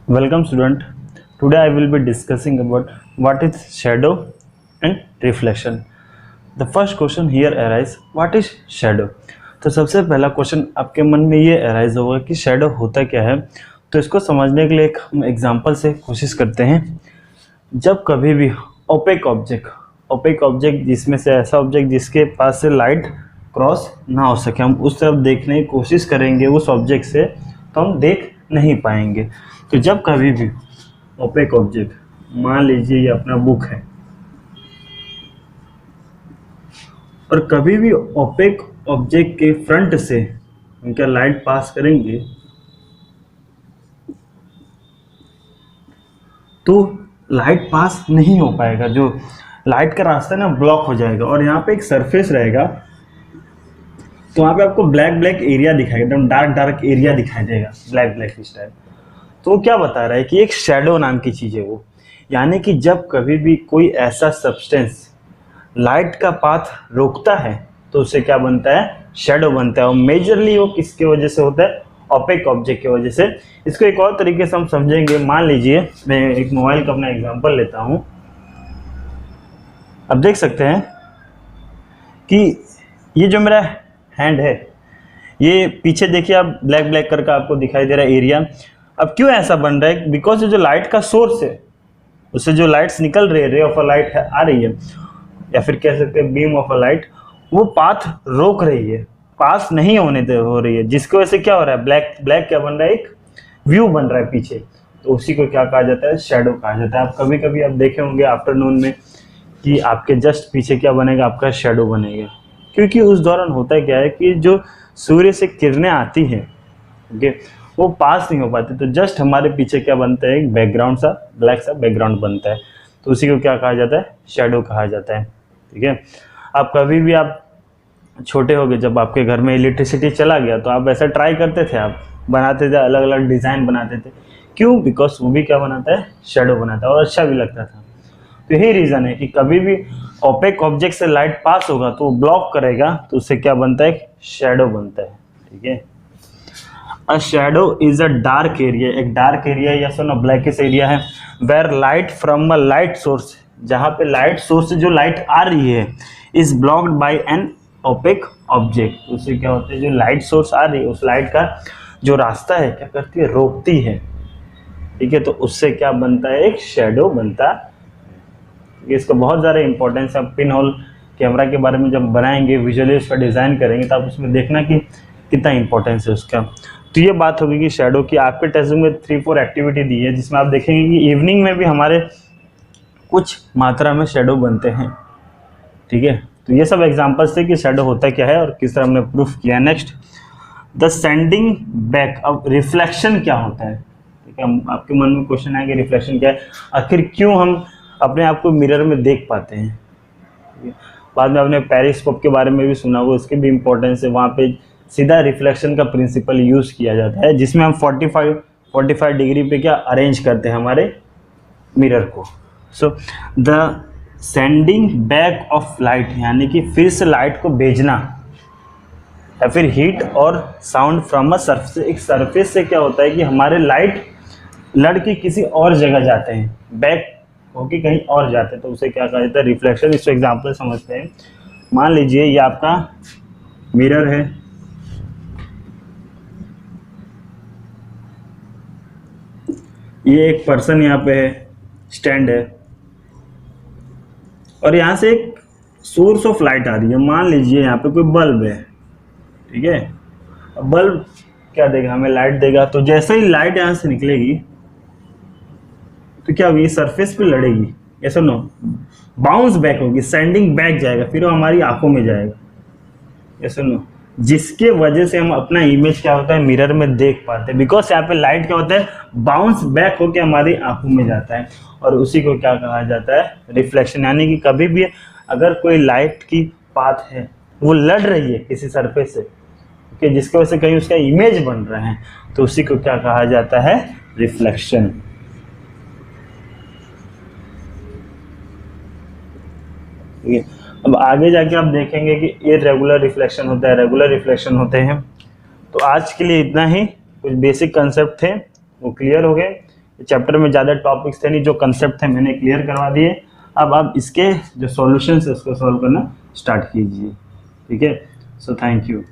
Welcome student. Today I will be discussing about what is shadow and reflection. The first question here arise, what is shadow? तो सबसे पहला question आपके मन में ये arise होगा कि शैडो होता क्या है। तो इसको समझने के लिए एक हम एग्जांपल से कोशिश करते हैं। जब कभी भी ओपेक ऑब्जेक्ट जिसमें से ऐसा ऑब्जेक्ट जिसके पास से लाइट क्रॉस ना हो सके, हम उस तरफ देखने की कोशिश करेंगे उस ऑब्जेक्ट से, तो हम देख नहीं पाएंगे। तो जब कभी भी ओपेक ऑब्जेक्ट, मान लीजिए ये अपना बुक है, और कभी भी ओपेक ऑब्जेक्ट के फ्रंट से हम क्या लाइट पास करेंगे तो लाइट पास नहीं हो पाएगा, जो लाइट का रास्ता है ना ब्लॉक हो जाएगा। और यहाँ पे एक सरफेस रहेगा, तो वहाँ पे आपको ब्लैक एरिया दिखाएगा, एकदम डार्क एरिया दिखाई देगा, ब्लैक इस टाइप। तो वो क्या बता रहा है कि एक शैडो नाम की चीज़ है वो, यानी कि जब कभी भी कोई ऐसा सब्सटेंस लाइट का पाथ रोकता है तो उससे क्या बनता है, शैडो बनता है। और मेजरली वो किसके वजह से होता है, ओपेक ऑब्जेक्ट की वजह से। इसको एक और तरीके से हम समझेंगे। मान लीजिए मैं एक मोबाइल का अपना एग्जांपल लेता हूँ। अब देख सकते हैं कि ये जो मेरा हैंड है, ये पीछे देखिए आप ब्लैक करके आपको दिखाई दे रहा है एरिया। अब क्यों ऐसा बन रहा है, बिकॉज जो लाइट का सोर्स है उससे जो लाइट्स निकल रही है, रे ऑफ अ लाइट आ रही है, या फिर कह सकते हैं बीम ऑफ अ लाइट, वो पाथ रोक रही है, पास नहीं होने दे हो रही है, जिसकी वजह से क्या हो रहा है, ब्लैक क्या बन रहा है, एक व्यू बन रहा है पीछे। तो उसी को क्या कहा जाता है, शैडो कहा जाता है। आप कभी आप देखे होंगे आफ्टरनून में कि आपके जस्ट पीछे क्या बनेगा, आपका शैडो बनेगा। क्योंकि उस दौरान होता है क्या है कि जो सूर्य से किरणें आती हैं, ओके, वो पास नहीं हो पाती, तो जस्ट हमारे पीछे क्या बनता है, एक बैकग्राउंड सा, ब्लैक सा बैकग्राउंड बनता है। तो उसी को क्या कहा जाता है, शैडो कहा जाता है। ठीक है। आप कभी भी आप छोटे हो गए, जब आपके घर में इलेक्ट्रिसिटी चला गया तो आप ऐसा ट्राई करते थे, आप बनाते थे, अलग अलग डिज़ाइन बनाते थे। क्यों, बिकॉज वो भी क्या बनाता है, शैडो बनाता है, और अच्छा भी लगता था। तो यही रीज़न है कि कभी भी ओपेक ऑब्जेक्ट से लाइट पास होगा तो वो ब्लॉक करेगा, तो उससे क्या बनता है, शैडो बनता है। ठीक है। A shadow is a dark area, एक डार्क एरिया या सो ना ब्लैकिश एरिया है, where light from a light source, जहाँ पे लाइट सोर्स से जो लाइट आ रही है, is blocked by an opaque object. उससे क्या होता है, जो लाइट सोर्स आ रही है उस लाइट का जो रास्ता है क्या करती है, रोकती है। ठीक है। तो उससे क्या बनता है, एक शैडो बनता है। इसका बहुत ज़्यादा इंपॉर्टेंस है। पिन होल कैमरा के बारे में जब बनाएंगे, विजुअली उसका डिज़ाइन करेंगे, तो आप उसमें देखना कि कितना इंपॉर्टेंस है उसका। तो ये बात होगी कि शैडो की। आपके टेस्ट में 3-4 एक्टिविटी दी है, जिसमें आप देखेंगे कि इवनिंग में भी हमारे कुछ मात्रा में शैडो बनते हैं। ठीक है। तो ये सब एग्जांपल्स थे कि शैडो होता क्या है और किस तरह हमने प्रूफ किया। Next, the sending back. अब रिफ्लेक्शन क्या होता है। ठीक है। आपके मन में क्वेश्चन है कि रिफ्लेक्शन क्या है, आखिर क्यों हम अपने आप को मिरर में देख पाते हैं। बाद में आपने पेरिस्कोप के बारे में भी सुना होगा, उसकी भी इंपॉर्टेंस है। वहाँ पे सीधा रिफ्लेक्शन का प्रिंसिपल यूज़ किया जाता है, जिसमें हम 45 डिग्री पे क्या अरेंज करते हैं हमारे मिरर को। So the sending back of light, यानी कि फिर से लाइट को भेजना, या फिर हीट और साउंड फ्रॉम अ सरफेस। एक सरफेस से क्या होता है कि हमारे लाइट लड़के किसी और जगह जाते हैं, बैक होके कहीं और जाते हैं, तो उसे क्या कहा जाता है, रिफ्लेक्शन। इसको एग्जांपल समझते हैं। मान लीजिए ये आपका मिरर है, ये एक पर्सन यहाँ पे है, स्टैंड है, और यहाँ से एक सोर्स ऑफ लाइट आ रही है। मान लीजिए यहाँ पे कोई बल्ब है। ठीक है। अब बल्ब क्या देगा, हमें लाइट देगा। तो जैसे ही लाइट यहाँ से निकलेगी तो क्या होगी, सरफेस पे लड़ेगी, ऐसा नो, बाउंस बैक होगी, सेंडिंग बैक जाएगा, फिर वो हमारी आंखों में जाएगा, ऐसा नो, जिसके वजह से हम अपना इमेज क्या होता है, मिरर में देख पाते हैं। बिकॉज यहाँ पे लाइट क्या होता है, बाउंस बैक होकर हमारी आंखों में जाता है, और उसी को क्या कहा जाता है, रिफ्लेक्शन। यानी कि कभी भी अगर कोई लाइट की पाथ है, वो लड़ रही है किसी सरफेस से, कि जिसकी वजह से कहीं उसका इमेज बन रहा है, तो उसी को क्या कहा जाता है, रिफ्लेक्शन। ठीक है। अब आगे जाके आप देखेंगे कि इर्रेगुलर रिफ्लेक्शन होता है, रेगुलर रिफ्लेक्शन होते हैं। तो आज के लिए इतना ही, कुछ बेसिक कंसेप्ट थे वो क्लियर हो गए। चैप्टर में ज़्यादा टॉपिक्स थे नहीं, जो कंसेप्ट थे मैंने क्लियर करवा दिए। अब आप इसके जो सॉल्यूशंस है उसको सॉल्व करना स्टार्ट कीजिए। ठीक है, सो थैंक यू।